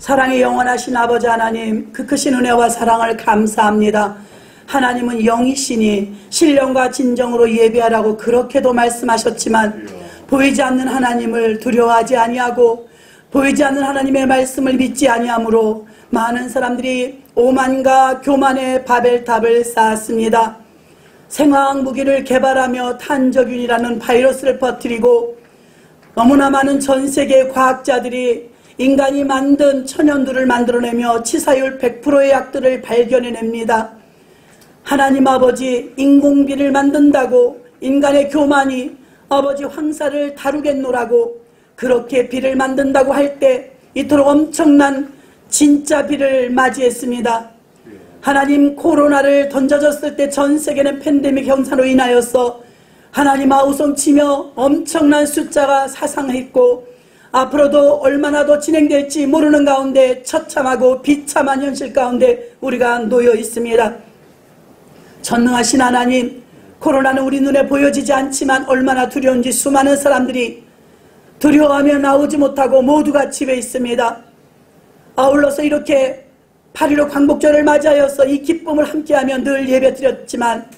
사랑의 영원하신 아버지 하나님, 그 크신 은혜와 사랑을 감사합니다. 하나님은 영이시니 신령과 진정으로 예배하라고 그렇게도 말씀하셨지만 보이지 않는 하나님을 두려워하지 아니하고 보이지 않는 하나님의 말씀을 믿지 아니하므로 많은 사람들이 오만과 교만의 바벨탑을 쌓았습니다. 생화학 무기를 개발하며 탄저균이라는 바이러스를 퍼뜨리고 너무나 많은 전 세계 과학자들이 인간이 만든 천연두를 만들어내며 치사율 100%의 약들을 발견해냅니다. 하나님 아버지, 인공비를 만든다고 인간의 교만이 아버지 황사를 다루겠노라고 그렇게 비를 만든다고 할 때 이토록 엄청난 진짜 비를 맞이했습니다. 하나님, 코로나를 던져졌을 때 전 세계는 팬데믹 현상으로 인하여서 하나님 아우성치며 엄청난 숫자가 사상했고 앞으로도 얼마나 더 진행될지 모르는 가운데 처참하고 비참한 현실 가운데 우리가 놓여 있습니다. 전능하신 하나님, 코로나는 우리 눈에 보여지지 않지만 얼마나 두려운지 수많은 사람들이 두려워하며 나오지 못하고 모두가 집에 있습니다. 아울러서 이렇게 8.15 광복절을 맞이하여서 이 기쁨을 함께하며 늘 예배드렸지만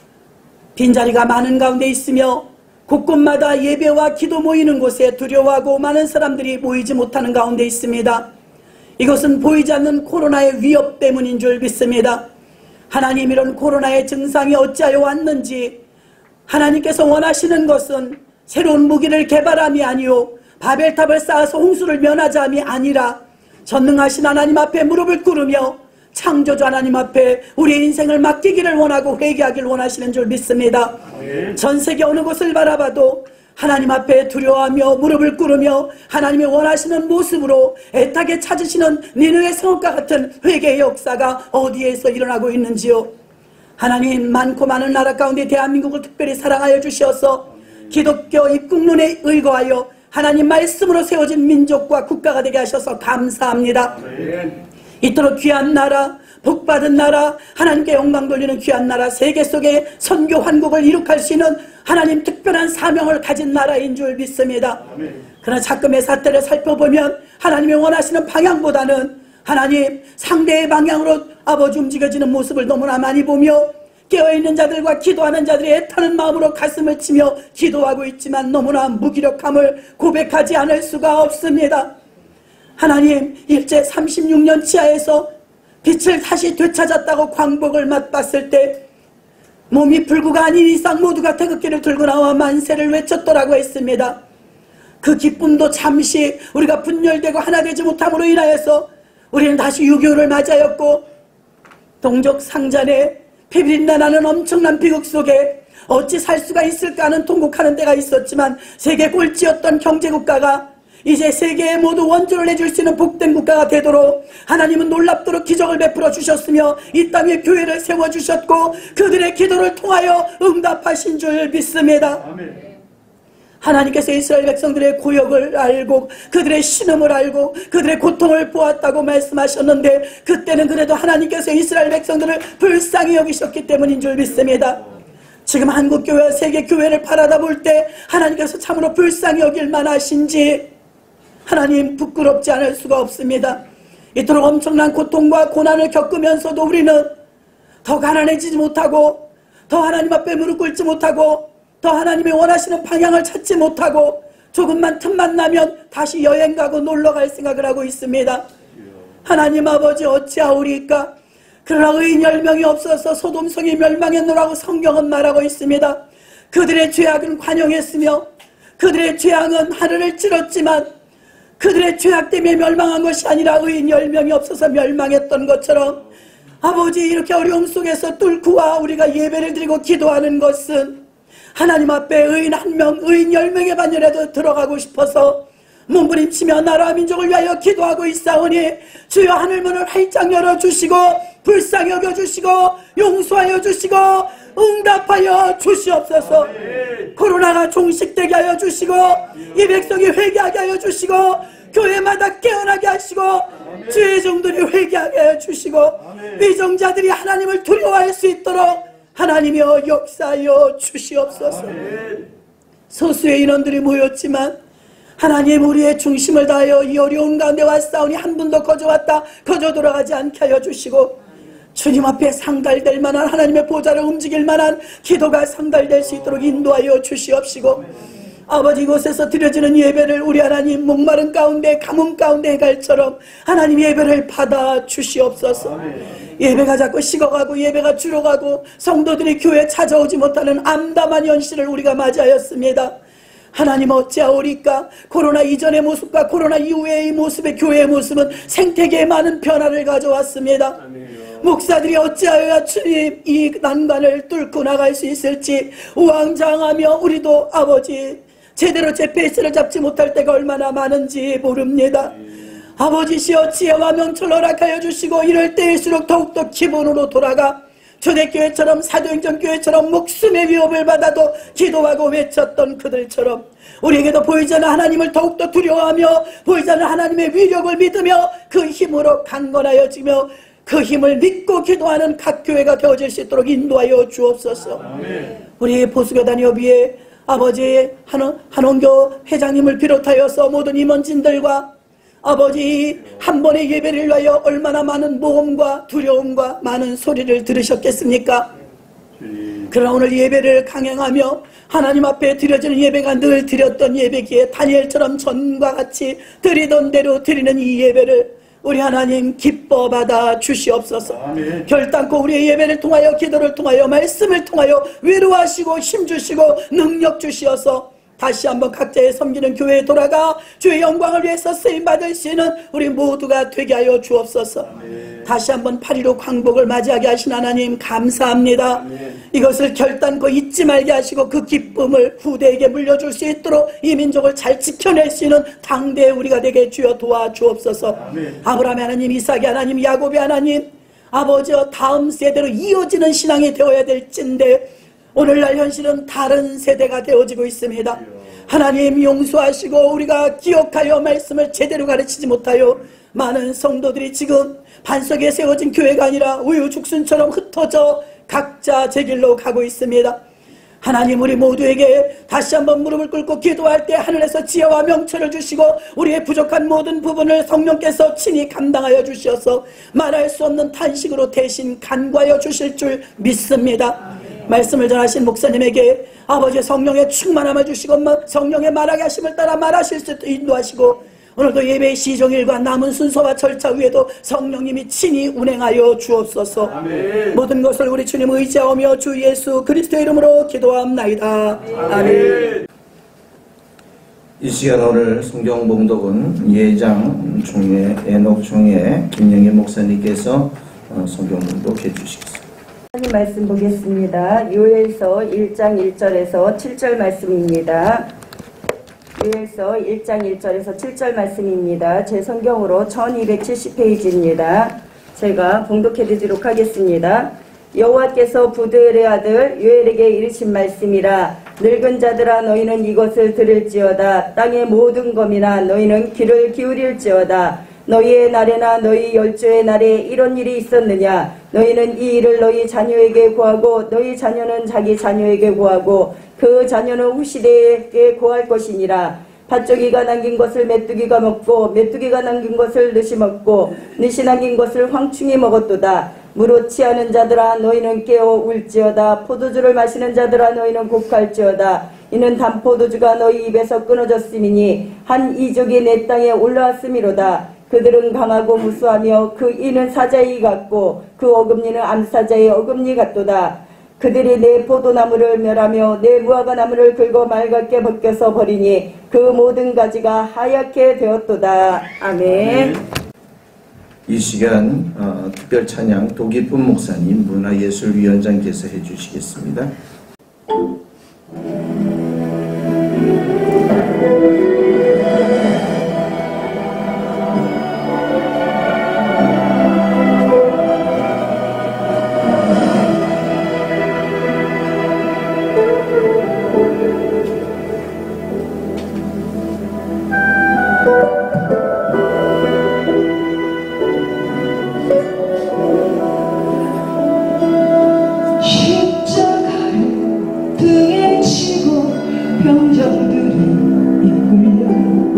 빈자리가 많은 가운데 있으며 곳곳마다 예배와 기도 모이는 곳에 두려워하고 많은 사람들이 모이지 못하는 가운데 있습니다. 이것은 보이지 않는 코로나의 위협 때문인 줄 믿습니다. 하나님, 이런 코로나의 증상이 어찌하여 왔는지 하나님께서 원하시는 것은 새로운 무기를 개발함이 아니요 바벨탑을 쌓아서 홍수를 면하자 함이 아니라 전능하신 하나님 앞에 무릎을 꿇으며 창조주 하나님 앞에 우리의 인생을 맡기기를 원하고 회개하기를 원하시는 줄 믿습니다. 전 세계 어느 곳을 바라봐도 하나님 앞에 두려워하며 무릎을 꿇으며 하나님이 원하시는 모습으로 애타게 찾으시는 니느웨 성읍과 같은 회개의 역사가 어디에서 일어나고 있는지요. 하나님, 많고 많은 나라 가운데 대한민국을 특별히 사랑하여 주셔서 기독교 입국론에 의거하여 하나님 말씀으로 세워진 민족과 국가가 되게 하셔서 감사합니다. 이토록 귀한 나라, 복받은 나라, 하나님께 영광 돌리는 귀한 나라, 세계 속에 선교 환국을 이룩할 수 있는 하나님 특별한 사명을 가진 나라인 줄 믿습니다. 그러나 자금의 사태를 살펴보면 하나님이 원하시는 방향보다는 하나님 상대의 방향으로 아버지 움직여지는 모습을 너무나 많이 보며 깨어있는 자들과 기도하는 자들이 애타는 마음으로 가슴을 치며 기도하고 있지만 너무나 무기력함을 고백하지 않을 수가 없습니다. 하나님, 일제 36년 치하에서 빛을 다시 되찾았다고 광복을 맛봤을 때 몸이 불구가 아닌 이상 모두가 태극기를 들고 나와 만세를 외쳤더라고 했습니다. 그 기쁨도 잠시 우리가 분열되고 하나 되지 못함으로 인하여서 우리는 다시 6.25를 맞이하였고 동족 상잔의 피비린내 나는 엄청난 비극 속에 어찌 살 수가 있을까 하는 통곡하는 때가 있었지만 세계 꼴찌였던 경제국가가 이제 세계에 모두 원조를 해줄 수 있는 복된 국가가 되도록 하나님은 놀랍도록 기적을 베풀어 주셨으며 이 땅에 교회를 세워주셨고 그들의 기도를 통하여 응답하신 줄 믿습니다. 아멘. 하나님께서 이스라엘 백성들의 고역을 알고 그들의 신음을 알고 그들의 고통을 보았다고 말씀하셨는데 그때는 그래도 하나님께서 이스라엘 백성들을 불쌍히 여기셨기 때문인 줄 믿습니다. 지금 한국교회와 세계교회를 바라다 볼 때 하나님께서 참으로 불쌍히 여길 만하신지 하나님 부끄럽지 않을 수가 없습니다. 이토록 엄청난 고통과 고난을 겪으면서도 우리는 더 가난해지지 못하고 더 하나님 앞에 무릎 꿇지 못하고 더 하나님의 원하시는 방향을 찾지 못하고 조금만 틈만 나면 다시 여행 가고 놀러 갈 생각을 하고 있습니다. 하나님 아버지, 어찌하오리까? 그러나 의인 10명이 없어서 소돔성이 멸망했노라고 성경은 말하고 있습니다. 그들의 죄악은 관용했으며 그들의 죄악은 하늘을 찌렀지만 그들의 죄악 때문에 멸망한 것이 아니라 의인 10명이 없어서 멸망했던 것처럼 아버지, 이렇게 어려움 속에서 뚫고 와 우리가 예배를 드리고 기도하는 것은 하나님 앞에 의인 1명, 의인 10명의 반열에도 들어가고 싶어서 몸부림치며 나라와 민족을 위하여 기도하고 있사오니 주여 하늘문을 활짝 열어주시고 불쌍히 여겨주시고 용서하여 주시고 응답하여 주시옵소서. 코로나가 종식되게 하여 주시고 이 백성이 회개하게 하여 주시고 교회마다 깨어나게 하시고 주의 종들이 회개하게 하여 주시고 위정자들이 하나님을 두려워할 수 있도록 하나님이여 역사하여 주시옵소서. 소수의 인원들이 모였지만 하나님, 우리의 중심을 다하여 이 어려운 가운데 왔사오니 한 분도 거저 돌아가지 않게 하여 주시고, 주님 앞에 상달될 만한, 하나님의 보좌를 움직일 만한 기도가 상달될 수 있도록 인도하여 주시옵시고, 아버지, 이곳에서 드려지는 예배를 우리 하나님 목마른 가운데, 가뭄 가운데 해갈처럼 하나님 예배를 받아 주시옵소서. 예배가 자꾸 식어가고 예배가 줄어가고 성도들이 교회에 찾아오지 못하는 암담한 현실을 우리가 맞이하였습니다. 하나님, 어찌하오리까? 코로나 이전의 모습과 코로나 이후의 모습의 교회의 모습은 생태계에 많은 변화를 가져왔습니다. 목사들이 어찌하여야 주님 이 난관을 뚫고 나갈 수 있을지 우왕좌왕하며, 우리도 아버지 제대로 제 페이스를 잡지 못할 때가 얼마나 많은지 모릅니다. 아버지시여, 지혜와 명철 허락하여 주시고, 이럴 때일수록 더욱더 기본으로 돌아가 초대교회처럼, 사도행전 교회처럼 목숨의 위협을 받아도 기도하고 외쳤던 그들처럼 우리에게도 보이지 않는 하나님을 더욱더 두려워하며 보이지 않는 하나님의 위력을 믿으며 그 힘으로 강건하여지며 그 힘을 믿고 기도하는 각 교회가 되어질 수 있도록 인도하여 주옵소서. 우리 보수교단 협의회 아버지 한원교 회장님을 비롯하여서 모든 임원진들과 아버지, 한 번의 예배를 위하여 얼마나 많은 모험과 두려움과 많은 소리를 들으셨겠습니까? 그러나 오늘 예배를 강행하며 하나님 앞에 드려지는 예배가 늘 드렸던 예배기에 다니엘처럼 전과 같이 드리던 대로 드리는 이 예배를 우리 하나님 기뻐 받아 주시옵소서. 아멘. 결단코 우리의 예배를 통하여, 기도를 통하여, 말씀을 통하여 위로하시고 힘주시고 능력 주시어서 다시 한번 각자의 섬기는 교회에 돌아가 주의 영광을 위해서 쓰임받을 수 있는 우리 모두가 되게 하여 주옵소서. 아멘. 다시 한번 8.15 광복을 맞이하게 하신 하나님 감사합니다. 아멘. 이것을 결단코 잊지 말게 하시고 그 기쁨을 후대에게 물려줄 수 있도록 이 민족을 잘 지켜낼 수 있는 당대의 우리가 되게 주여 도와주옵소서. 아멘. 아브라함의 하나님, 이삭의 하나님, 야곱의 하나님, 아버지여, 다음 세대로 이어지는 신앙이 되어야 될진데 오늘날 현실은 다른 세대가 되어지고 있습니다. 하나님 용서하시고, 우리가 기억하여 말씀을 제대로 가르치지 못하여 많은 성도들이 지금 반석에 세워진 교회가 아니라 우유죽순처럼 흩어져 각자 제 길로 가고 있습니다. 하나님, 우리 모두에게 다시 한번 무릎을 꿇고 기도할 때 하늘에서 지혜와 명철을 주시고 우리의 부족한 모든 부분을 성령께서 친히 감당하여 주셔서 말할 수 없는 탄식으로 대신 간과하여 주실 줄 믿습니다. 말씀을 전하신 목사님에게 아버지의 성령의 충만함을 주시고 성령의 말하게 하심을 따라 말하실 수 있도록 인도하시고, 오늘도 예배의 시종일과 남은 순서와 절차 위에도 성령님이 친히 운행하여 주옵소서. 아멘. 모든 것을 우리 주님 의지하오며 주 예수 그리스도의 이름으로 기도합나이다. 아멘. 이 시간 오늘 성경 봉독은 예장 총회, 에녹 총회 김영희 목사님께서 성경 봉독해 주시겠습니다. 하나님 말씀 보겠습니다. 요엘서 1장 1절에서 7절 말씀입니다. 요엘서 1장 1절에서 7절 말씀입니다. 제 성경으로 1270페이지입니다. 제가 봉독해 드리도록 하겠습니다. 여호와께서 부드엘의 아들 요엘에게 이르신 말씀이라. 늙은 자들아, 너희는 이것을 들을지어다. 땅의 모든 검이나 너희는 귀를 기울일지어다. 너희의 날에나 너희 열조의 날에 이런 일이 있었느냐? 너희는 이 일을 너희 자녀에게 고하고 너희 자녀는 자기 자녀에게 고하고 그 자녀는 후시대에게 고할 것이니라. 팥조기가 남긴 것을 메뚜기가 먹고 메뚜기가 남긴 것을 느시 먹고 느시 남긴 것을 황충이 먹었도다. 무릇 취하는 자들아, 너희는 깨어 울지어다. 포도주를 마시는 자들아, 너희는 곡할지어다. 이는 단포도주가 너희 입에서 끊어졌음이니 한 이족이 내 땅에 올라왔음이로다. 그들은 강하고 무수하며 그 이는 사자의 같고 그 어금니는 암사자의 어금니 같도다. 그들이 내 포도나무를 멸하며 내 무화과나무를 긁어 맑게 벗겨서 버리니 그 모든 가지가 하얗게 되었도다. 아멘. 이 시간 특별 찬양 도기쁨 목사님 문화예술위원장께서 해주시겠습니다. 병정들이 이끌려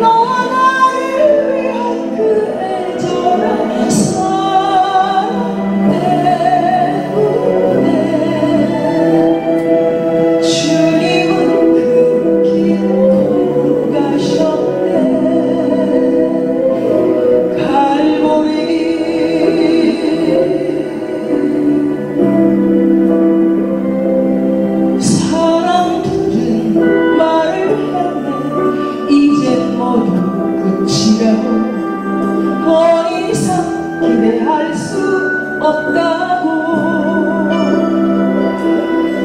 너와 나를 위한 그 애절한 사랑 때문에 주님은 그 길 걸어가셨네. 갈보리 사랑들은 말을 했네. 이제 모두 끝이라고. 더 이상 기대할 수 없다고.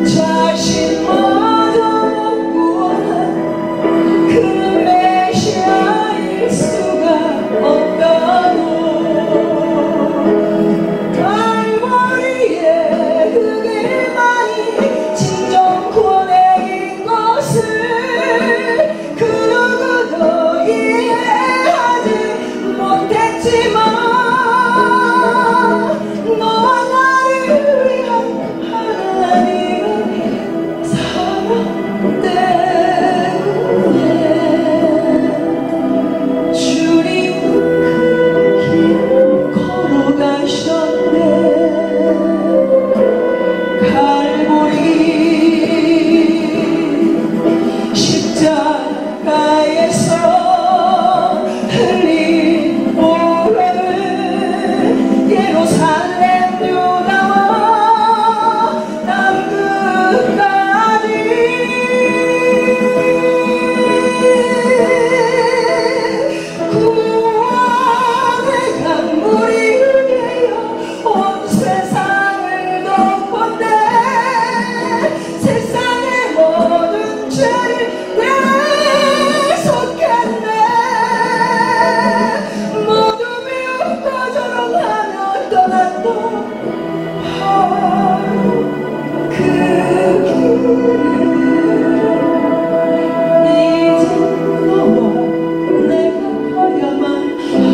자신마저 못 구원한 그 메시아일 수가 없다고. 갈보리에 그 길만이 진정 구원의 것을 그 누구도 이해하지 못했지만 너와 나를 위한 하나님의 사랑 때문에 주님은 그 길 걸어가셨네. 갈보리 십자가에서 흘린 보혈은 예루살렘 유다와 땅끝까지 구원의 강물이 흘려 온 세상을 덮었네. 세상의 모든 죄를 대속했네. 모두 미움과 조롱하며 떠났던 바로 그 길을 이제 너와 내가 가야만 하네.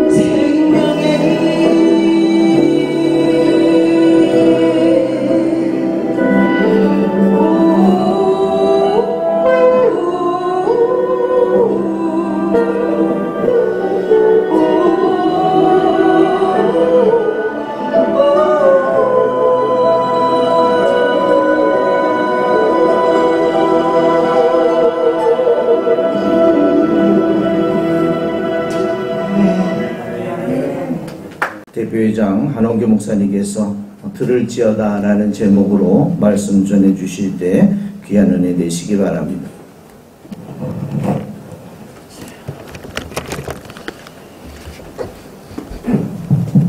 생명의 대표회장 한원교 목사님께서 들을지어다 라는 제목으로 말씀 전해 주실 때 귀한 은혜 되시기 바랍니다.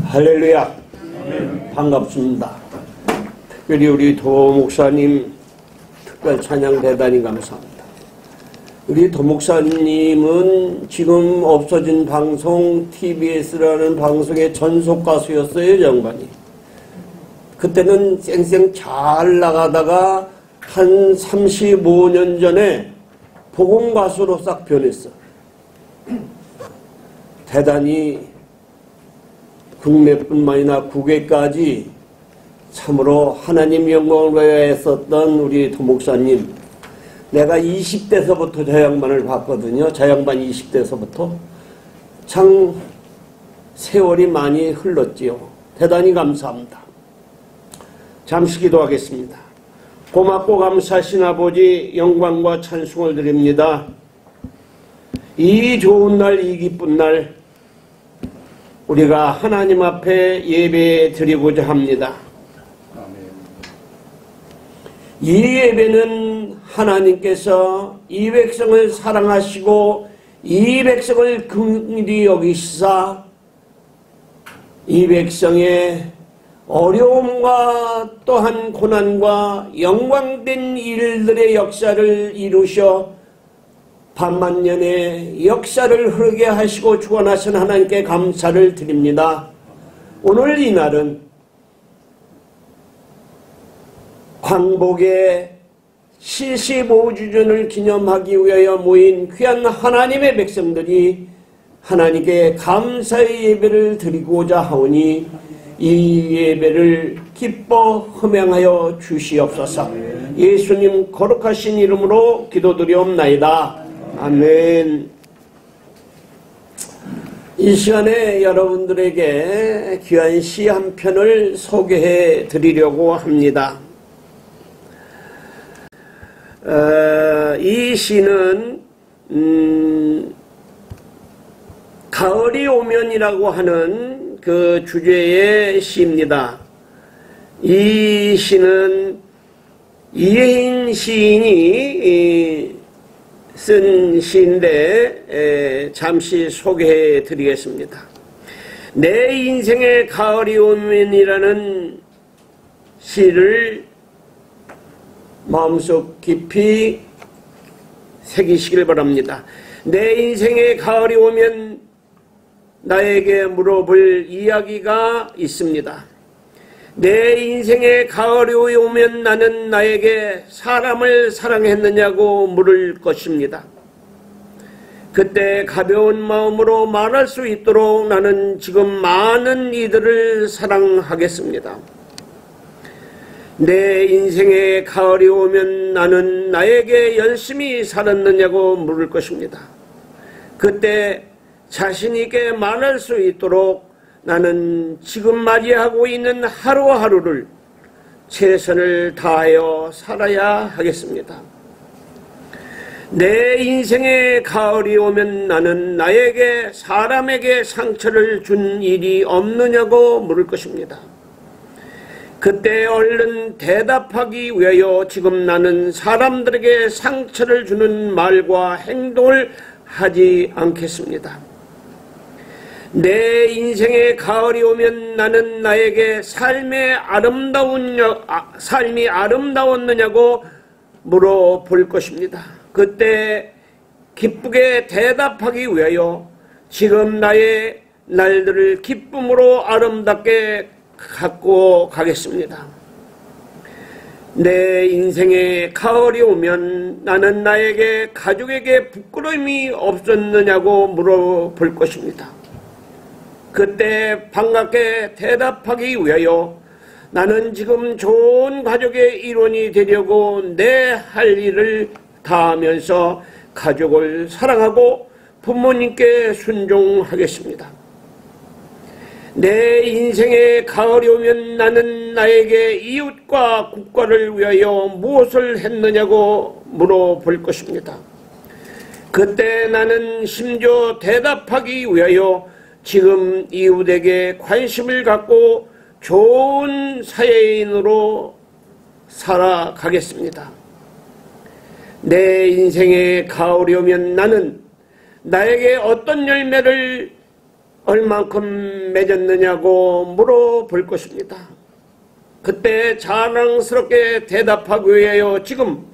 할렐루야. 반갑습니다. 특별히 우리 도 목사님 특별 찬양 대단히 감사합니다. 우리 도 목사님은 지금 없어진 방송 TBS라는 방송의 전속 가수였어요. 양반이. 그때는 쌩쌩 잘 나가다가 한 35년 전에 복음 가수로 싹 변했어. 대단히 국내뿐만이나 국외까지 참으로 하나님 영광을 위하였었던 우리 도 목사님, 내가 20대서부터 저 양반을 봤거든요. 저 양반 20대서부터 참 세월이 많이 흘렀지요. 대단히 감사합니다. 잠시 기도하겠습니다. 고맙고 감사하신 아버지, 영광과 찬송을 드립니다. 이 좋은 날, 이 기쁜 날 우리가 하나님 앞에 예배 드리고자 합니다. 이 예배는 하나님께서 이 백성을 사랑하시고 이 백성을 긍휼히 여기시사 이 백성의 어려움과 또한 고난과 영광된 일들의 역사를 이루셔 반만년의 역사를 흐르게 하시고 주관하신 하나님께 감사를 드립니다. 오늘 이 날은 광복의 75주년을 기념하기 위하여 모인 귀한 하나님의 백성들이 하나님께 감사의 예배를 드리고자 하오니 이 예배를 기뻐 흠양하여 주시옵소서. 예수님 거룩하신 이름으로 기도드리옵나이다. 아멘. 이 시간에 여러분들에게 귀한 시 한 편을 소개해 드리려고 합니다. 이 시는 가을이 오면이라고 하는 그 주제의 시입니다. 이 시는 이혜인 시인이 쓴 시인데 잠시 소개해 드리겠습니다. 내 인생의 가을이 오면이라는 시를 마음속 깊이 새기시길 바랍니다. 내 인생의 가을이 오면 나에게 물어볼 이야기가 있습니다. 내 인생의 가을이 오면 나는 나에게 사람을 사랑했느냐고 물을 것입니다. 그때 가벼운 마음으로 말할 수 있도록 나는 지금 많은 이들을 사랑하겠습니다. 내 인생의 가을이 오면 나는 나에게 열심히 살았느냐고 물을 것입니다. 그때 자신 있게 말할 수 있도록 나는 지금 맞이하고 있는 하루하루를 최선을 다하여 살아야 하겠습니다. 내 인생의 가을이 오면 나는 나에게 사람에게 상처를 준 일이 없느냐고 물을 것입니다. 그때 얼른 대답하기 위하여 지금 나는 사람들에게 상처를 주는 말과 행동을 하지 않겠습니다. 내 인생의 가을이 오면 나는 나에게 삶이 아름다웠느냐고 물어볼 것입니다. 그때 기쁘게 대답하기 위하여 지금 나의 날들을 기쁨으로 아름답게 갖고 가겠습니다. 내 인생의 가을이 오면 나는 나에게 가족에게 부끄러움이 없었느냐고 물어볼 것입니다. 그때 반갑게 대답하기 위하여 나는 지금 좋은 가족의 일원이 되려고 내 할 일을 다하면서 가족을 사랑하고 부모님께 순종하겠습니다. 내 인생의 가을이 오면 나는 나에게 이웃과 국가를 위하여 무엇을 했느냐고 물어볼 것입니다. 그때 나는 심지어 대답하기 위하여 지금 이웃에게 관심을 갖고 좋은 사회인으로 살아가겠습니다. 내 인생의 가을이 오면 나는 나에게 어떤 열매를 얼만큼 맺었느냐고 물어볼 것입니다. 그때 자랑스럽게 대답하기 위하여 지금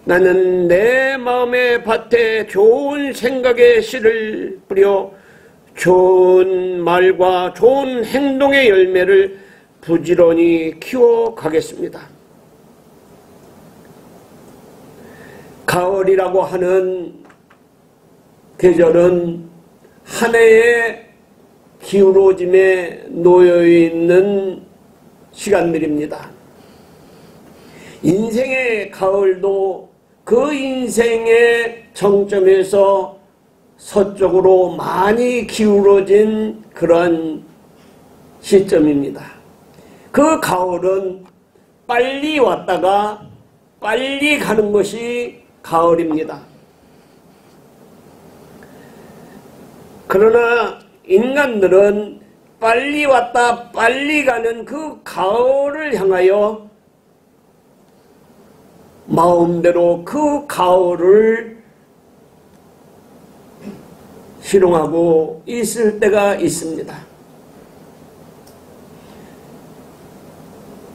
나는 내 마음의 밭에 좋은 생각의 씨를 뿌려 좋은 말과 좋은 행동의 열매를 부지런히 키워가겠습니다. 가을이라고 하는 계절은 한 해의 기울어짐에 놓여있는 시간들입니다. 인생의 가을도 그 인생의 정점에서 서쪽으로 많이 기울어진 그런 시점입니다. 그 가을은 빨리 왔다가 빨리 가는 것이 가을입니다. 그러나 인간들은 빨리 왔다 빨리 가는 그 가을을 향하여 마음대로 그 가을을 희롱하고 있을 때가 있습니다.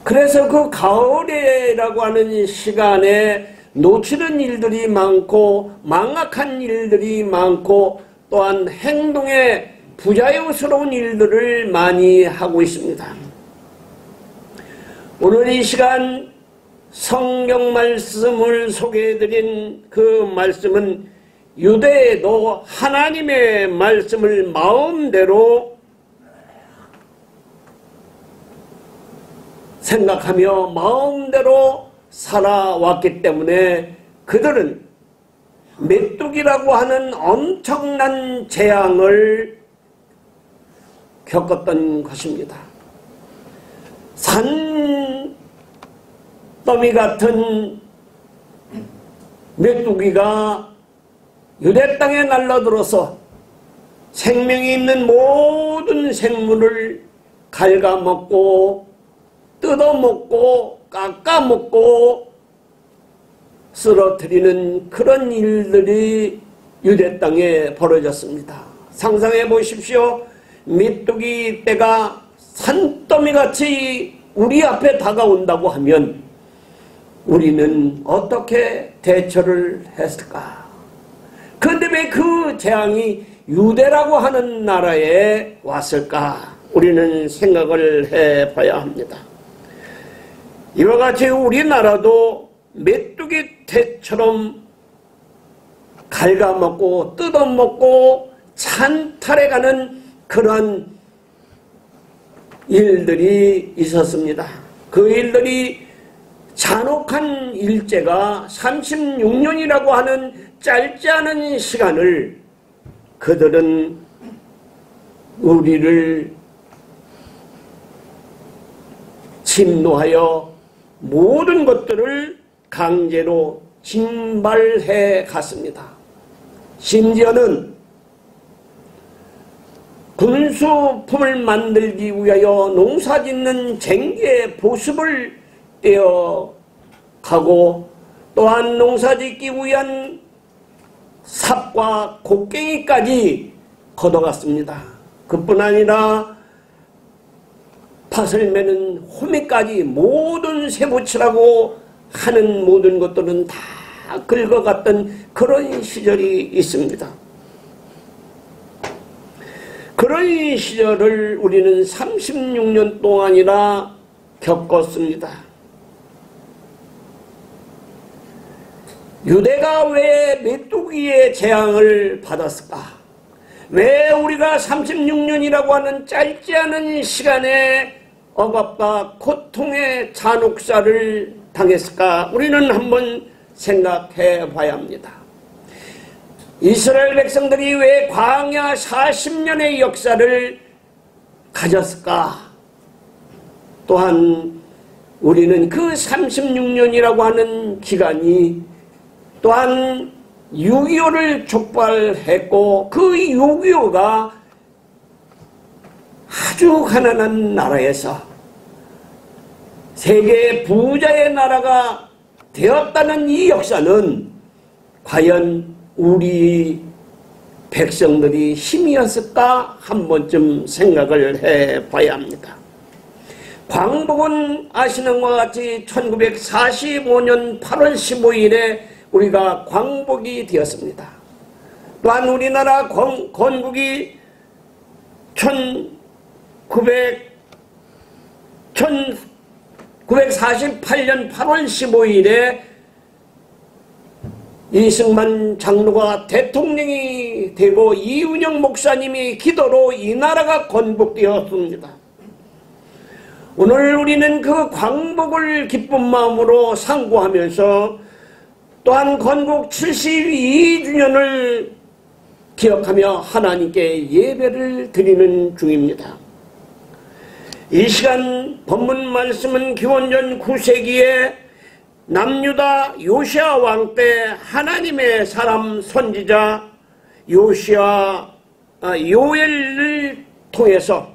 그래서 그 가을이라고 하는 시간에 놓치는 일들이 많고 망악한 일들이 많고 또한 행동에 부자유스러운 일들을 많이 하고 있습니다. 오늘 이 시간 성경 말씀을 소개해드린 그 말씀은 유대에도 하나님의 말씀을 마음대로 생각하며 마음대로 살아왔기 때문에 그들은 메뚜기라고 하는 엄청난 재앙을 겪었던 것입니다. 산더미 같은 메뚜기가 유대 땅에 날라들어서 생명이 있는 모든 생물을 갉아먹고 뜯어먹고 깎아먹고 쓰러뜨리는 그런 일들이 유대 땅에 벌어졌습니다. 상상해 보십시오. 메뚜기 떼가 산더미같이 우리 앞에 다가온다고 하면 우리는 어떻게 대처를 했을까? 그런데 왜 그 재앙이 유대라고 하는 나라에 왔을까? 우리는 생각을 해봐야 합니다. 이와 같이 우리나라도 메뚜기 떼처럼 갉아먹고 뜯어먹고 찬탈해가는 그러한 일들이 있었습니다. 그 일들이 잔혹한 일제가 36년이라고 하는 짧지 않은 시간을 그들은 우리를 침노하여 모든 것들을 강제로 진발해 갔습니다. 심지어는 군수품을 만들기 위하여 농사짓는 쟁기의 보습을 떼어가고 또한 농사짓기 위한 삽과 곡괭이까지 걷어갔습니다. 그뿐 아니라 팥을 매는 호미까지 모든 세부치라고 하는 모든 것들은 다 긁어갔던 그런 시절이 있습니다. 그런 시절을 우리는 36년 동안이나 겪었습니다. 유대가 왜 메뚜기의 재앙을 받았을까? 왜 우리가 36년이라고 하는 짧지 않은 시간에 억압과 고통의 잔혹사를 당했을까? 우리는 한번 생각해 봐야 합니다. 이스라엘 백성들이 왜 광야 40년의 역사를 가졌을까? 또한 우리는 그 36년이라고 하는 기간이 또한 6.25를 촉발했고 그 6.25가 아주 가난한 나라에서 세계 부자의 나라가 되었다는 이 역사는 과연 우리 백성들이 힘이었을까 한 번쯤 생각을 해봐야 합니다. 광복은 아시는 것과 같이 1945년 8월 15일에 우리가 광복이 되었습니다. 또한 우리나라 건국이 1948년 8월 15일에 이승만 장로가 대통령이 되고 이은영 목사님이 기도로 이 나라가 건국되었습니다. 오늘 우리는 그 광복을 기쁜 마음으로 상고하면서 또한 건국 72주년을 기억하며 하나님께 예배를 드리는 중입니다. 이 시간 본문 말씀은 기원전 9세기에 남유다 요시야 왕 때 하나님의 사람 선지자 요엘을 통해서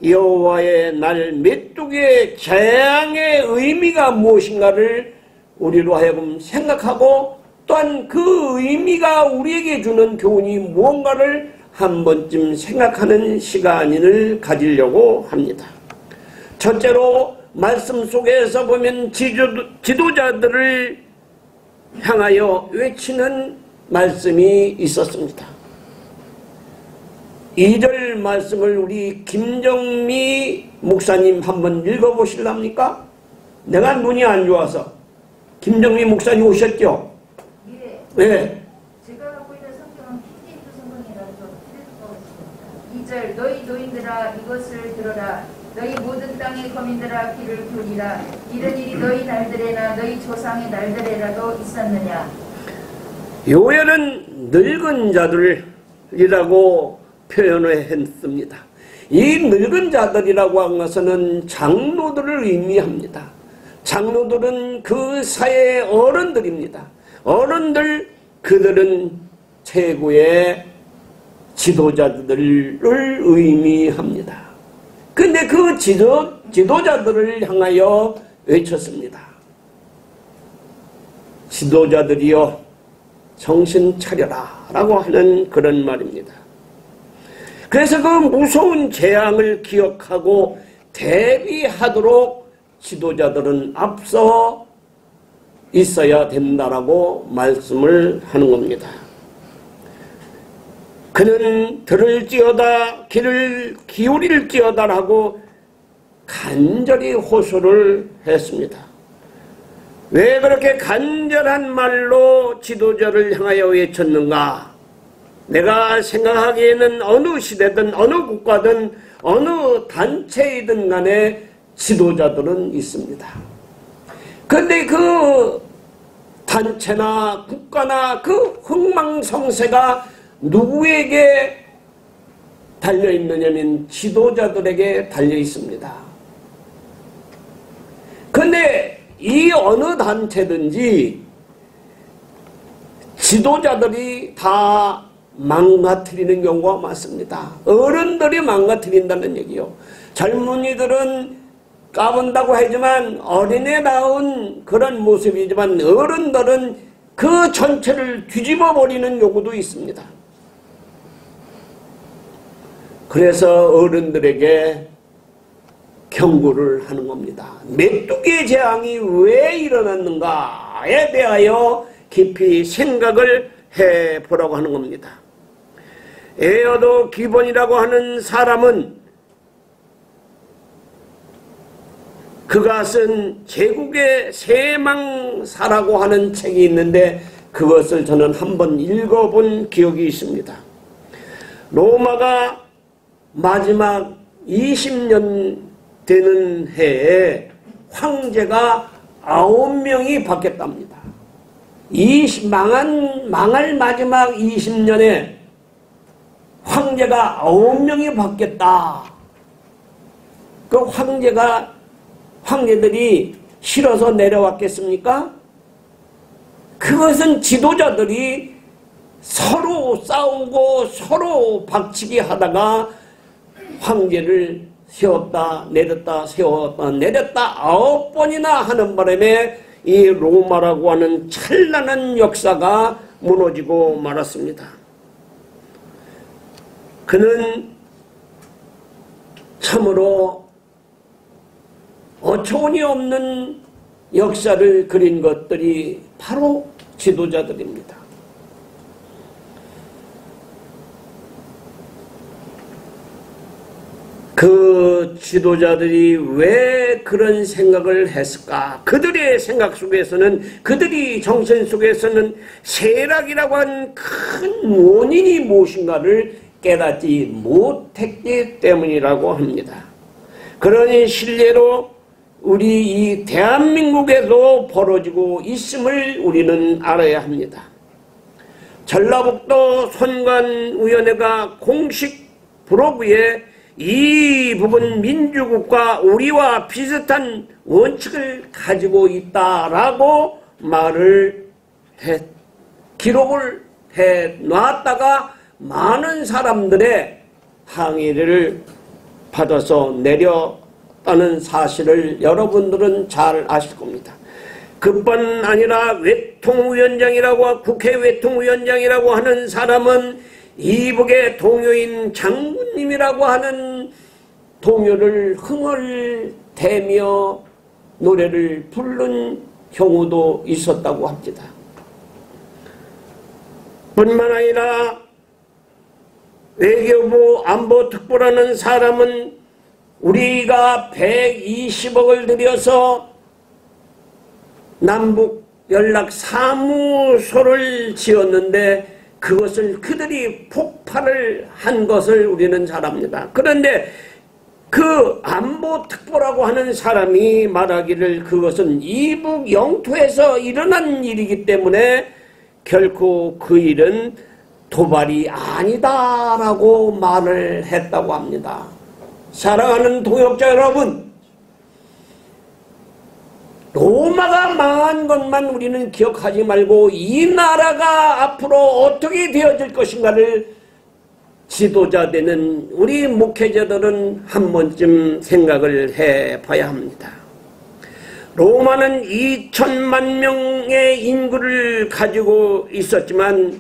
여호와의 날 메뚜기의 재앙의 의미가 무엇인가를 우리로 하여금 생각하고 또한 그 의미가 우리에게 주는 교훈이 무언가를 한 번쯤 생각하는 시간을 가지려고 합니다. 첫째로 말씀 속에서 보면 지도자들을 향하여 외치는 말씀이 있었습니다. 2절 말씀을 우리 김정미 목사님 한번 읽어보실랍니까? 내가 눈이 안 좋아서. 김정미 목사님 오셨죠? 예. 네. 제가 갖고 있는 성경은 킹제임스 성경이라서 2절 너희 노인들아 이것을 들어라. 너희 모든 땅의 거민들아 귀를 기울이라. 이런 일이 너희 날들에나 너희 조상의 날들에라도 있었느냐. 요엘은 늙은 자들이라고 표현을 했습니다. 이 늙은 자들이라고 한 것은 장로들을 의미합니다. 장로들은 그 사회의 어른들입니다. 어른들, 그들은 최고의 지도자들을 의미합니다. 근데 그 지도자들을 향하여 외쳤습니다. 지도자들이여 정신 차려라 라고 하는 그런 말입니다. 그래서 그 무서운 재앙을 기억하고 대비하도록 지도자들은 앞서 있어야 된다라고 말씀을 하는 겁니다. 그는 들을지어다 귀를 기울일지어다라고 간절히 호소를 했습니다. 왜 그렇게 간절한 말로 지도자를 향하여 외쳤는가? 내가 생각하기에는 어느 시대든 어느 국가든 어느 단체이든 간에 지도자들은 있습니다. 그런데 그 단체나 국가나 그 흥망성쇠가 누구에게 달려있느냐면 지도자들에게 달려있습니다. 그런데 이 어느 단체든지 지도자들이 다 망가뜨리는 경우가 많습니다. 어른들이 망가뜨린다는 얘기요. 젊은이들은 까본다고 하지만 어린애다운 그런 모습이지만 어른들은 그 전체를 뒤집어 버리는 경우도 있습니다. 그래서 어른들에게 경고를 하는 겁니다. 메뚜기의 재앙이 왜 일어났는가에 대하여 깊이 생각을 해보라고 하는 겁니다. 에어도 기본이라고 하는 사람은 그가 쓴 제국의 세망사라고 하는 책이 있는데 그것을 저는 한번 읽어본 기억이 있습니다. 로마가 마지막 20년 되는 해에 황제가 9명이 바뀌었답니다. 망할 마지막 20년에 황제가 9명이 바뀌었다. 그 황제들이 싫어서 내려왔겠습니까? 그것은 지도자들이 서로 싸우고 서로 박치기 하다가 황제를 세웠다 내렸다 세웠다 내렸다 9번이나 하는 바람에 이 로마라고 하는 찬란한 역사가 무너지고 말았습니다. 그는 참으로 어처구니 없는 역사를 그린 것들이 바로 지도자들입니다. 그 지도자들이 왜 그런 생각을 했을까? 그들의 생각 속에서는, 그들이 정신 속에서는 세락이라고 한 큰 원인이 무엇인가를 깨닫지 못했기 때문이라고 합니다. 그러니 실례로 우리 이 대한민국에도 벌어지고 있음을 우리는 알아야 합니다. 전라북도 선관위원회가 공식 블로그에 이 부분 민주국가 우리와 비슷한 원칙을 가지고 있다라고 기록을 해 놨다가 많은 사람들의 항의를 받아서 내렸다는 사실을 여러분들은 잘 아실 겁니다. 그뿐 아니라 외통위원장이라고, 국회 외통위원장이라고 하는 사람은 이북의 동요인 장군님이라고 하는 동요를 흥을 대며 노래를 부른 경우도 있었다고 합니다. 뿐만 아니라 외교부 안보특보라는 사람은 우리가 120억을 들여서 남북 연락 사무소를 지었는데 그것을 그들이 폭발을 한 것을 우리는 잘 압니다. 그런데 그 안보특보라고 하는 사람이 말하기를 그것은 이북 영토에서 일어난 일이기 때문에 결코 그 일은 도발이 아니다라고 말을 했다고 합니다. 사랑하는 동역자 여러분, 로마가 망한 것만 우리는 기억하지 말고 이 나라가 앞으로 어떻게 되어질 것인가를 지도자 되는 우리 목회자들은 한 번쯤 생각을 해봐야 합니다. 로마는 2천만 명의 인구를 가지고 있었지만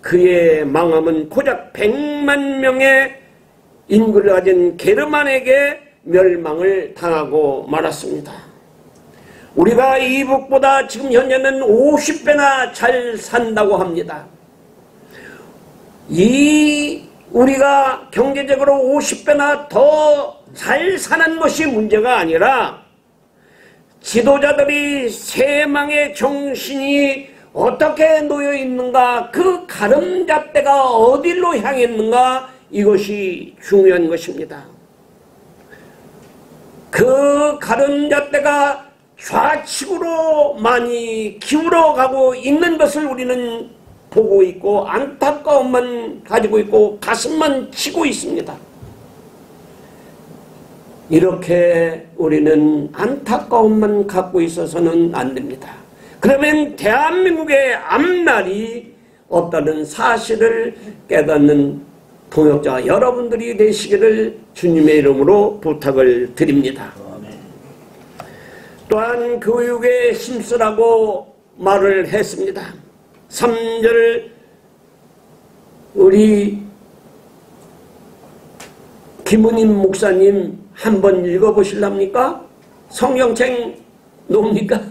그의 망함은 고작 100만 명의 인구를 가진 게르만에게 멸망을 당하고 말았습니다. 우리가 이북보다 지금 현재는 50배나 잘 산다고 합니다. 우리가 경제적으로 50배나 더 잘 사는 것이 문제가 아니라 지도자들이 세망의 정신이 어떻게 놓여 있는가, 그 가름잣대가 어디로 향했는가, 이것이 중요한 것입니다. 그 가름잣대가 좌측으로 많이 기울어가고 있는 것을 우리는 보고 있고 안타까움만 가지고 있고 가슴만 치고 있습니다. 이렇게 우리는 안타까움만 갖고 있어서는 안 됩니다. 그러면 대한민국의 앞날이 없다는 사실을 깨닫는 동역자 여러분들이 되시기를 주님의 이름으로 부탁을 드립니다. 또한 교육에 힘쓰라고 말을 했습니다. 3절 우리 김은임 목사님 한번 읽어보실랍니까? 성경책 놓습니까?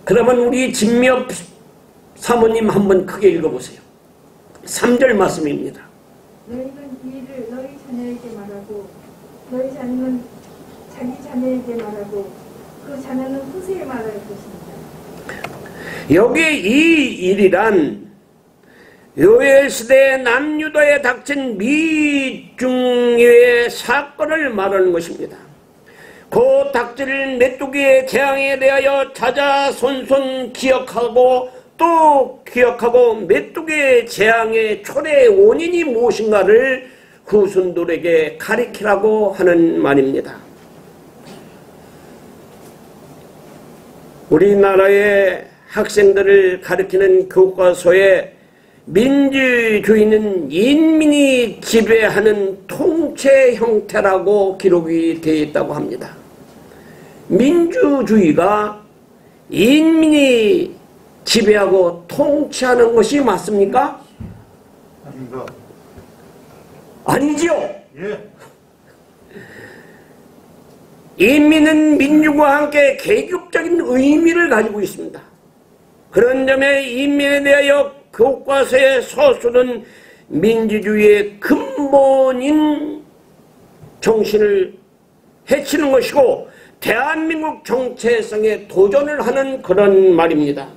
그러면 우리 진미업 사모님 한번 크게 읽어보세요. 3절 말씀입니다. 너희는 이 일을 너희 자녀에게 말하고 너희 자녀는 자기 자녀에게 말하고 그 자녀는 후세에 말할 것입니다. 여기 이 일이란 요엘시대의 남유다에 닥친 미중의 사건을 말하는 것입니다. 그 닥칠 메뚜기의 재앙에 대하여 자자손손 기억하고 또 기억하고 메뚜기의 재앙의 초래 원인이 무엇인가를 후손들에게 가르치라고 하는 말입니다. 우리나라의 학생들을 가르치는 교과서에 민주주의는 인민이 지배하는 통치 형태라고 기록이 되어 있다고 합니다. 민주주의가 인민이 지배하고 통치하는 것이 맞습니까? 아닌가? 아니지요. 예. 인민은 민주과 함께 계급적인 의미를 가지고 있습니다. 그런 점에 인민에 대하여 교과서의 서술은 민주주의의 근본인 정신을 해치는 것이고 대한민국 정체성에 도전을 하는 그런 말입니다.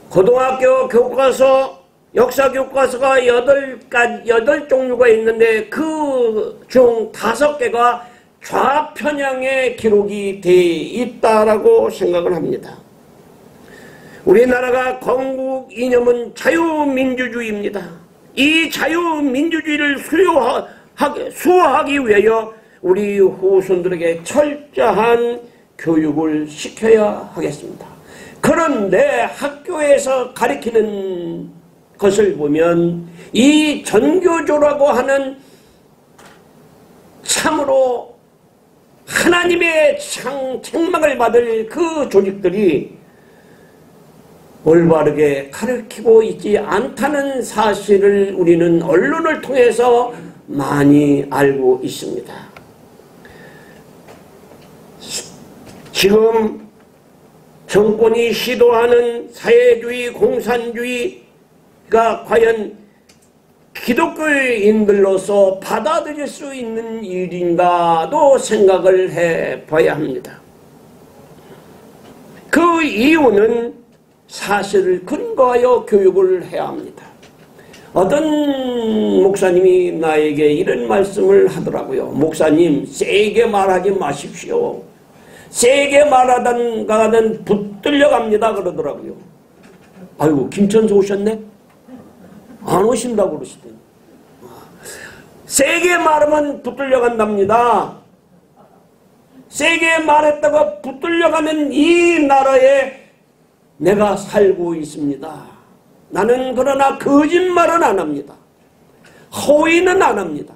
고등학교 교과서, 역사 교과서가 8종류가 있는데 그 중 5개가 좌편향의 기록이 되어 있다라고 생각을 합니다. 우리나라가 건국 이념은 자유민주주의입니다. 이 자유민주주의를 수호하기 위하여 우리 후손들에게 철저한 교육을 시켜야 하겠습니다. 그런데 학교에서 가르치는 것을 보면 이 전교조라고 하는 참으로 하나님의 책망을 받을 그 조직들이 올바르게 가르치고 있지 않다는 사실을 우리는 언론을 통해서 많이 알고 있습니다. 지금 정권이 시도하는 사회주의, 공산주의가 과연 기독교인들로서 받아들일 수 있는 일인가도 생각을 해봐야 합니다. 그 이유는 사실을 근거하여 교육을 해야 합니다. 어떤 목사님이 나에게 이런 말씀을 하더라고요. 목사님, 세게 말하지 마십시오. 세게 말하다가는 붙들려 갑니다. 그러더라고요. 아이고, 김천수 오셨네? 안 오신다고 그러시더니. 세게 말하면 붙들려 간답니다. 세게 말했다가 붙들려 가면 이 나라에 내가 살고 있습니다. 나는 그러나 거짓말은 안 합니다. 허위는 안 합니다.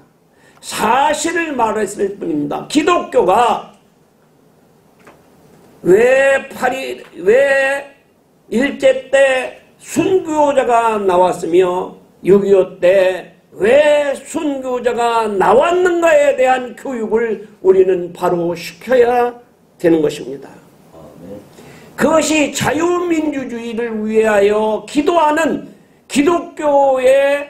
사실을 말했을 뿐입니다. 기독교가 왜 일제 때 순교자가 나왔으며 6.25 때 왜 순교자가 나왔는가에 대한 교육을 우리는 바로 시켜야 되는 것입니다. 그것이 자유민주주의를 위하여 기도하는 기독교의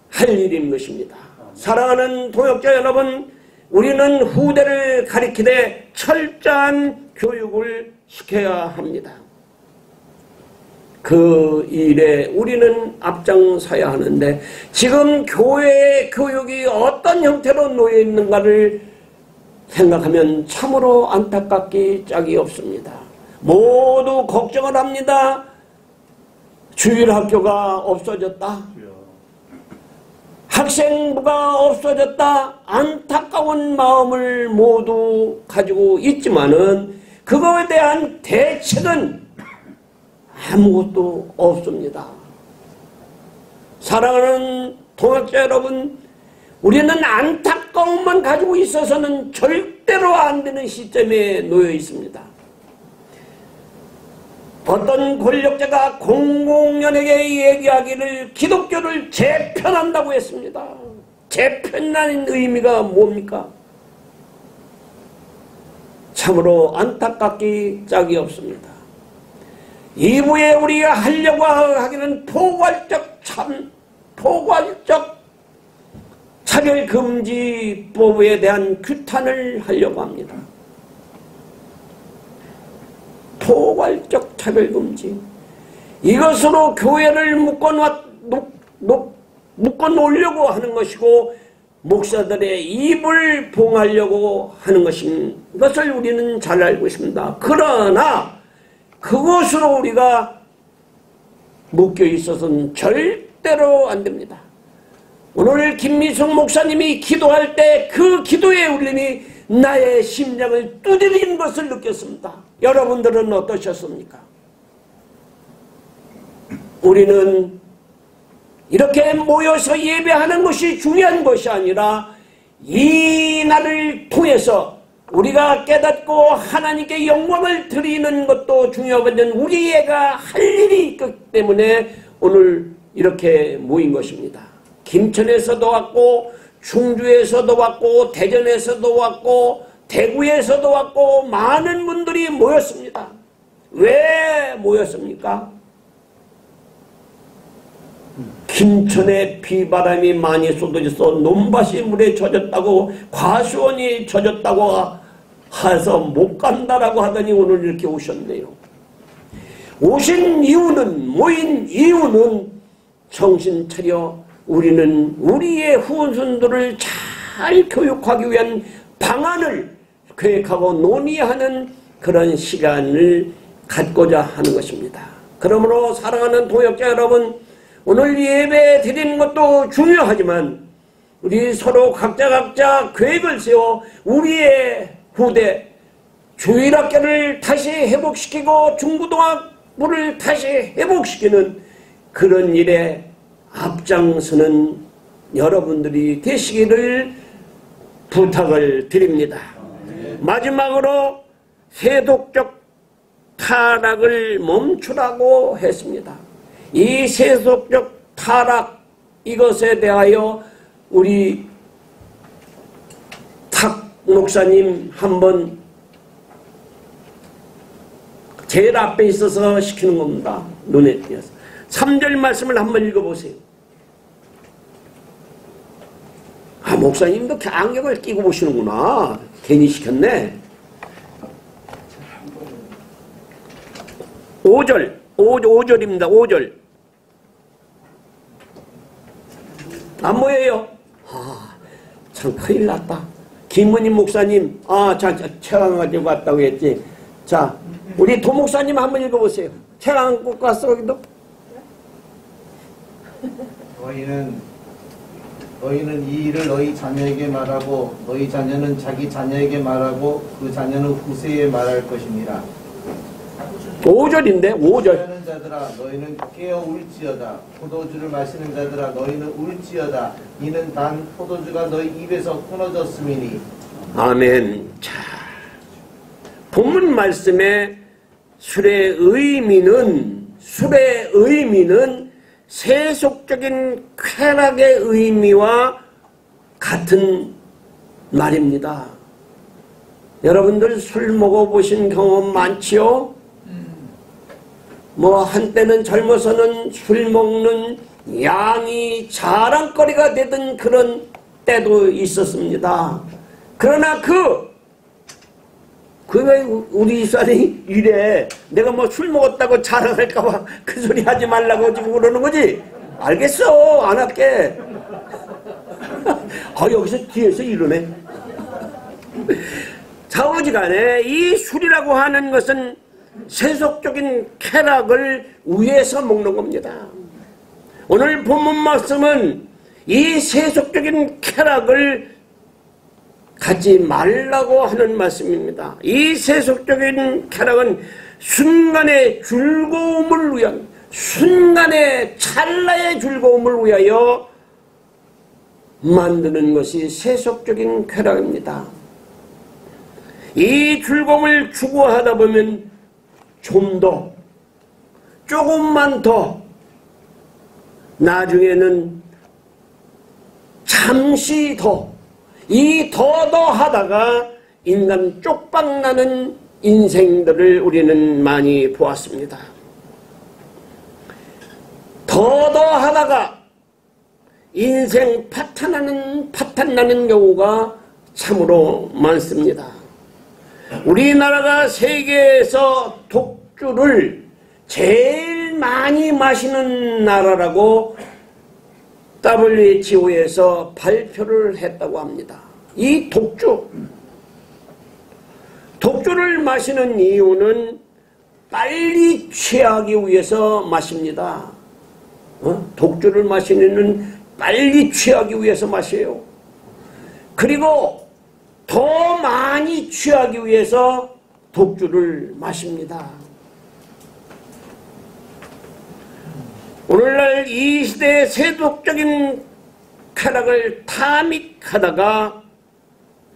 할 일인 것입니다. 사랑하는 동역자 여러분, 우리는 후대를 가리키되 철저한 교육을 시켜야 합니다. 그 일에 우리는 앞장서야 하는데 지금 교회의 교육이 어떤 형태로 놓여 있는가를 생각하면 참으로 안타깝기 짝이 없습니다. 모두 걱정을 합니다. 주일학교가 없어졌다. 학생부가 없어졌다. 안타까운 마음을 모두 가지고 있지만은 그거에 대한 대책은 아무것도 없습니다. 사랑하는 동역자 여러분, 우리는 안타까움만 가지고 있어서는 절대로 안 되는 시점에 놓여 있습니다. 어떤 권력자가 공공연하게 얘기하기를 기독교를 재편한다고 했습니다. 재편이라는 의미가 뭡니까? 참으로 안타깝기 짝이 없습니다. 이후에 우리가 하려고 하기는 포괄적 차별금지법에 대한 규탄을 하려고 합니다. 포괄적 차별금지. 이것으로 교회를 묶어놓으려고 하는 것이고 목사들의 입을 봉하려고 하는 것을 우리는 잘 알고 있습니다. 그러나 그것으로 우리가 묶여 있어서는 절대로 안 됩니다. 오늘 김미숙 목사님이 기도할 때 그 기도의 울림이 나의 심장을 두드리는 것을 느꼈습니다. 여러분들은 어떠셨습니까? 우리는 이렇게 모여서 예배하는 것이 중요한 것이 아니라 이 날을 통해서 우리가 깨닫고 하나님께 영광을 드리는 것도 중요하거든 우리가 할 일이 있기 때문에 오늘 이렇게 모인 것입니다. 김천에서도 왔고 충주에서도 왔고 대전에서도 왔고 대구에서도 왔고 많은 분들이 모였습니다. 왜 모였습니까? 김천에 비바람이 많이 쏟아져서 논밭이 물에 젖었다고 과수원이 젖었다고 해서 못 간다라고 하더니 오늘 이렇게 오셨네요. 오신 이유는, 모인 이유는 정신 차려 우리는 우리의 후손들을 잘 교육하기 위한 방안을 계획하고 논의하는 그런 시간을 갖고자 하는 것입니다. 그러므로 사랑하는 동역자 여러분, 오늘 예배 드리는 것도 중요하지만 우리 서로 각자 계획을 세워 우리의 후대 주일학교를 다시 회복시키고 중고등학부를 다시 회복시키는 그런 일에 앞장서는 여러분들이 되시기를 부탁을 드립니다. 마지막으로 세속적 타락을 멈추라고 했습니다. 이 세속적 타락 이것에 대하여 우리 탁 목사님 한번 제일 앞에 있어서 시키는 겁니다. 눈에 띄어서 3절 말씀을 한번 읽어보세요. 아, 목사님도 안경을 끼고 보시는구나. 괜히 시켰네. 5절입니다. 5절. 안 모여요. 참 큰일 났다. 김은희 목사님, 자, 책 가지고 왔다고 했지. 자, 우리 도 목사님 한번 읽어보세요. 책 안 꽂고 왔어, 거기도? 너희는 이 일을 너희 자녀에게 말하고 너희 자녀는 자기 자녀에게 말하고 그 자녀는 후세에 말할 것입니다. 5절인데 5절. 하는 자들아 너희는 깨어 울지어다. 포도주를 마시는 자들아 너희는 울지어다. 이는 단 포도주가 너희 입에서 끊어졌음이니. 아멘. 자, 본문 말씀의 술의 의미는 세속적인 쾌락의 의미와 같은 말입니다. 여러분들 술 먹어보신 경험 많지요? 뭐 한때는 젊어서는 술 먹는 양이 자랑거리가 되던 그런 때도 있었습니다. 그러나 왜 우리 집사람이 이래? 내가 뭐 술 먹었다고 자랑할까봐 그 소리 하지 말라고 지금 그러는 거지? 알겠어, 안 할게. 여기서 뒤에서 이러네. 자오지간에 이 술이라고 하는 것은 세속적인 쾌락을 위해서 먹는 겁니다. 오늘 본문 말씀은 이 세속적인 쾌락을 갖지 말라고 하는 말씀입니다. 이 세속적인 쾌락은 순간의 즐거움을 위한, 순간의 찰나의 즐거움을 위하여 만드는 것이 세속적인 쾌락입니다. 이 즐거움을 추구하다 보면 좀 더, 조금만 더, 나중에는 잠시 더, 이 더더 하다가 인간 쪽박나는 인생들을 우리는 많이 보았습니다. 더더 하다가 인생 파탄나는 경우가 참으로 많습니다. 우리나라가 세계에서 독주를 제일 많이 마시는 나라라고 WHO에서 발표를 했다고 합니다. 이 독주를 마시는 이유는 빨리 취하기 위해서 마십니다. 독주를 마시는 이유는 빨리 취하기 위해서 마셔요. 그리고 더 많이 취하기 위해서 독주를 마십니다. 오늘날 이 시대의 세속적인 쾌락을 탐닉하다가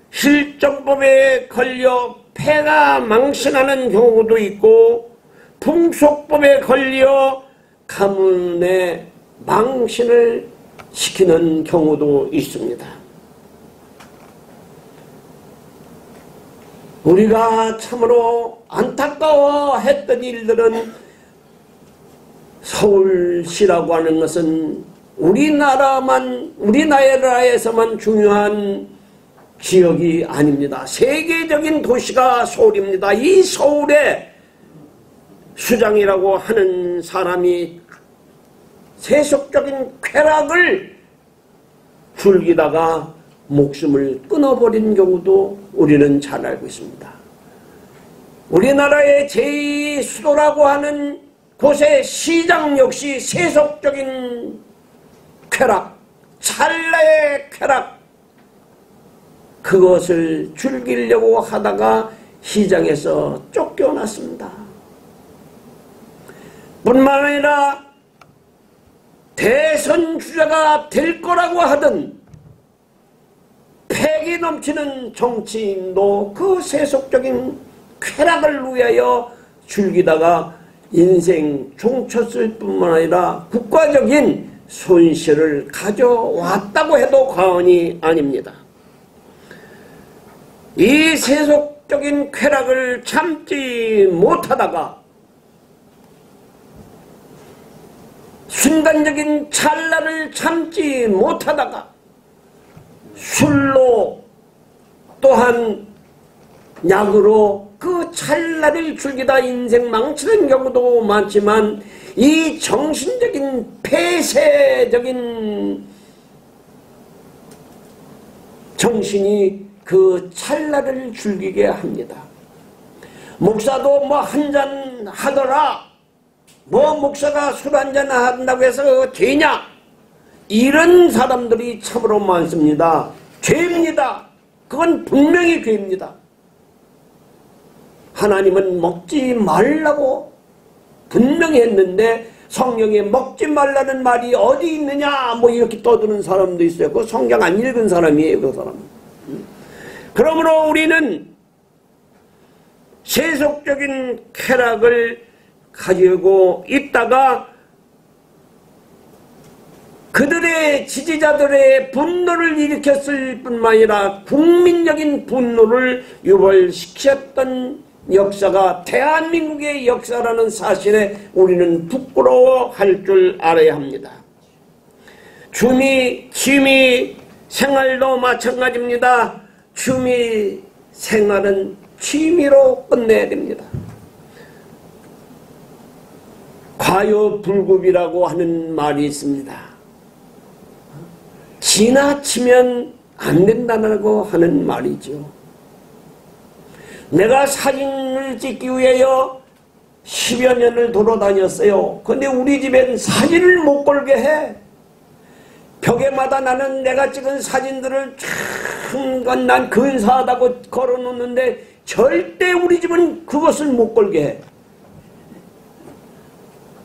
실정법에 걸려 폐가 망신하는 경우도 있고 풍속법에 걸려 가문의 망신을 시키는 경우도 있습니다. 우리가 참으로 안타까워했던 일들은 서울시라고 하는 것은 우리나라에서만 중요한 지역이 아닙니다. 세계적인 도시가 서울입니다. 이 서울의 수장이라고 하는 사람이 세속적인 쾌락을 즐기다가 목숨을 끊어버린 경우도 우리는 잘 알고 있습니다. 우리나라의 제2수도라고 하는 곳의 시장 역시 세속적인 쾌락, 찰나의 쾌락, 그것을 즐기려고 하다가 시장에서 쫓겨났습니다. 뿐만 아니라 대선 주자가 될 거라고 하던 패기 넘치는 정치인도 그 세속적인 쾌락을 위하여 즐기다가 인생 종쳤을 뿐만 아니라 국가적인 손실을 가져왔다고 해도 과언이 아닙니다. 이 세속적인 쾌락을 참지 못하다가 순간적인 찰나를 참지 못하다가 술로 또한 약으로 그 찰나를 즐기다 인생 망치는 경우도 많지만 이 정신적인 폐쇄적인 정신이 그 찰나를 즐기게 합니다. 목사도 뭐 한잔 하더라, 뭐 목사가 술 한잔 한다고 해서 죄냐, 이런 사람들이 참으로 많습니다. 죄입니다. 그건 분명히 죄입니다. 하나님은 먹지 말라고 분명히 했는데 성경에 먹지 말라는 말이 어디 있느냐 뭐 이렇게 떠드는 사람도 있어요. 그 성경 안 읽은 사람이에요, 그 사람은. 그러므로 우리는 세속적인 쾌락을 가지고 있다가 그들의 지지자들의 분노를 일으켰을 뿐만 아니라 국민적인 분노를 유발시켰던 역사가 대한민국의 역사라는 사실에 우리는 부끄러워할 줄 알아야 합니다. 취미 생활도 마찬가지입니다. 취미 생활은 취미로 끝내야 됩니다. 과요불급이라고 하는 말이 있습니다. 지나치면 안 된다고 하는 말이죠. 내가 사진을 찍기 위하여 10여 년을 돌아다녔어요. 근데 우리 집엔 사진을 못 걸게 해. 벽에마다 나는 내가 찍은 사진들을 참 난 근사하다고 걸어놓는데 절대 우리 집은 그것을 못 걸게 해.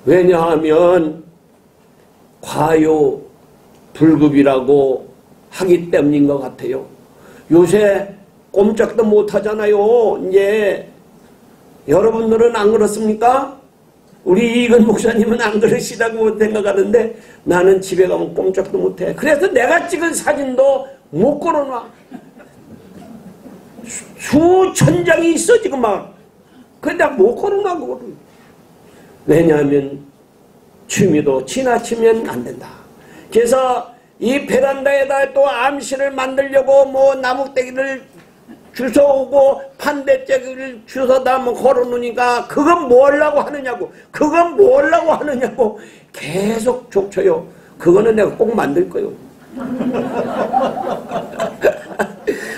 왜냐하면 과요 불급이라고 하기 때문인 것 같아요. 요새 꼼짝도 못 하잖아요. 이제 여러분들은 안 그렇습니까? 우리 이건 목사님은 안 그러시다고 생각하는데 나는 집에 가면 꼼짝도 못 해. 그래서 내가 찍은 사진도 못 걸어놔. 수천 장이 있어 지금 막. 근데 못 걸어놔 그거를. 왜냐하면 취미도 지나치면 안 된다. 그래서 이 베란다에다 또 암시를 만들려고 뭐 나무떼기를 주워오고 판대째기를 주워다 뭐 걸어놓으니까 그건 뭐 하려고 하느냐고, 그건 뭐 하려고 하느냐고 계속 족쳐요. 그거는 내가 꼭 만들 거요.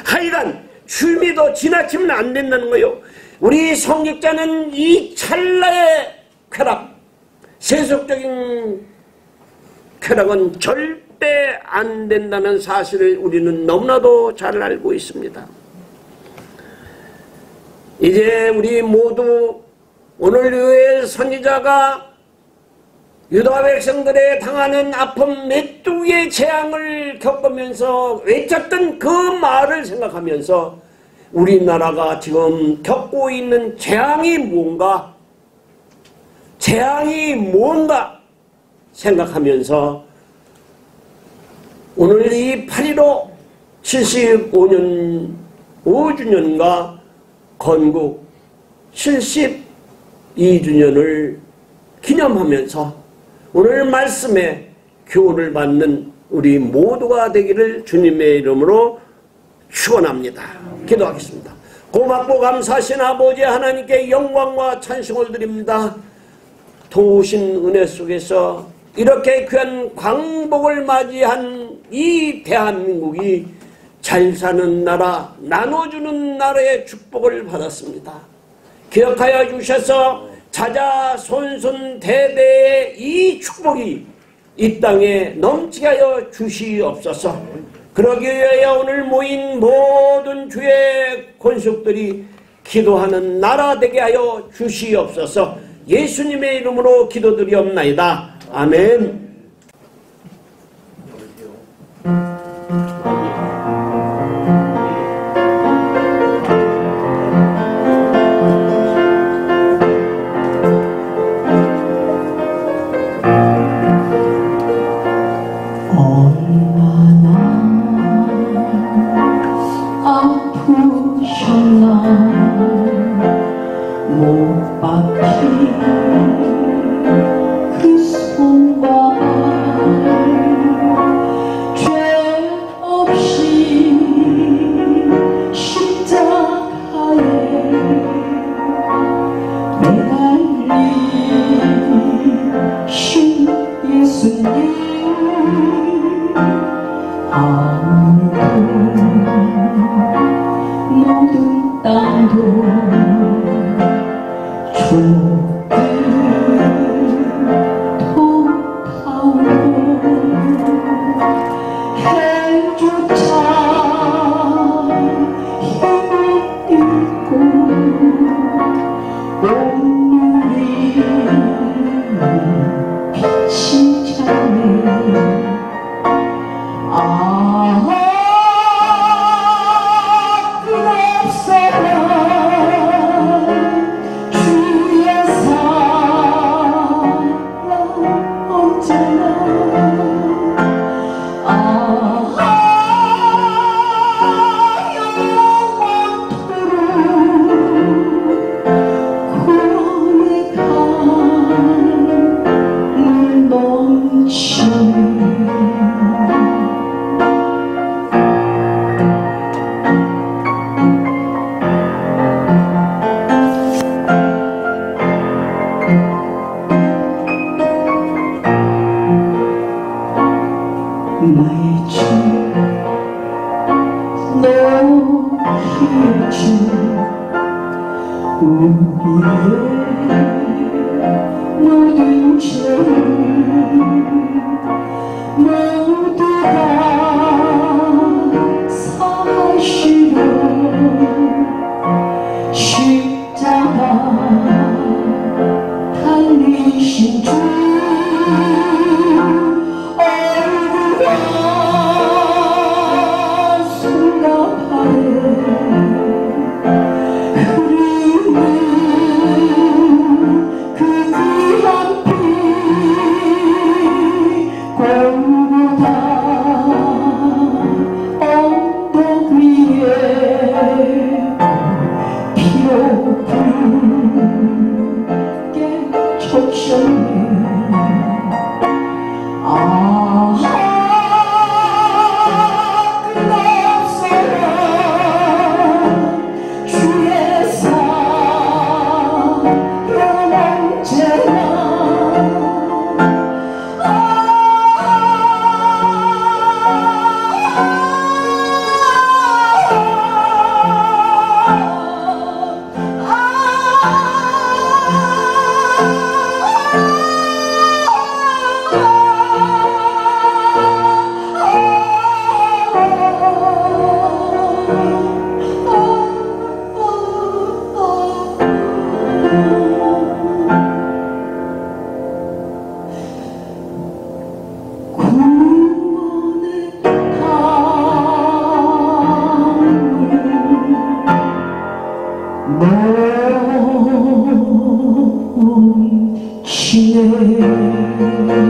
하여간 취미도 지나치면 안 된다는 거요. 우리 성직자는 이 찰나의 쾌락, 세속적인 쾌락은 절대 안 된다는 사실을 우리는 너무나도 잘 알고 있습니다. 이제 우리 모두 오늘 교회 선지자가 유다 백성들의 당하는 아픔 메뚜기의 재앙을 겪으면서 외쳤던 그 말을 생각하면서 우리나라가 지금 겪고 있는 재앙이 뭔가 생각하면서 오늘 이 8.15 75년 5주년과 건국 72주년을 기념하면서 오늘 말씀에 교훈을 받는 우리 모두가 되기를 주님의 이름으로 축원합니다. 기도하겠습니다. 고맙고 감사하신 아버지 하나님께 영광과 찬송을 드립니다. 도우신 은혜 속에서 이렇게 귀한 광복을 맞이한 이 대한민국이 잘 사는 나라, 나눠주는 나라의 축복을 받았습니다. 기억하여 주셔서 자자손손 대대의 이 축복이 이 땅에 넘치게 하여 주시옵소서. 그러기 위하여 오늘 모인 모든 주의 권속들이 기도하는 나라 되게 하여 주시옵소서. 예수님의 이름으로 기도드리옵나이다. 아멘. 예수님 아무 땅도 조금 돋아오고 해조차 힘을 잃고 온누리 빛이 차네 나의 주 너의 주 우리의 모든 죄를 모두 다 사하시려 십자가 달리신 주 멈추네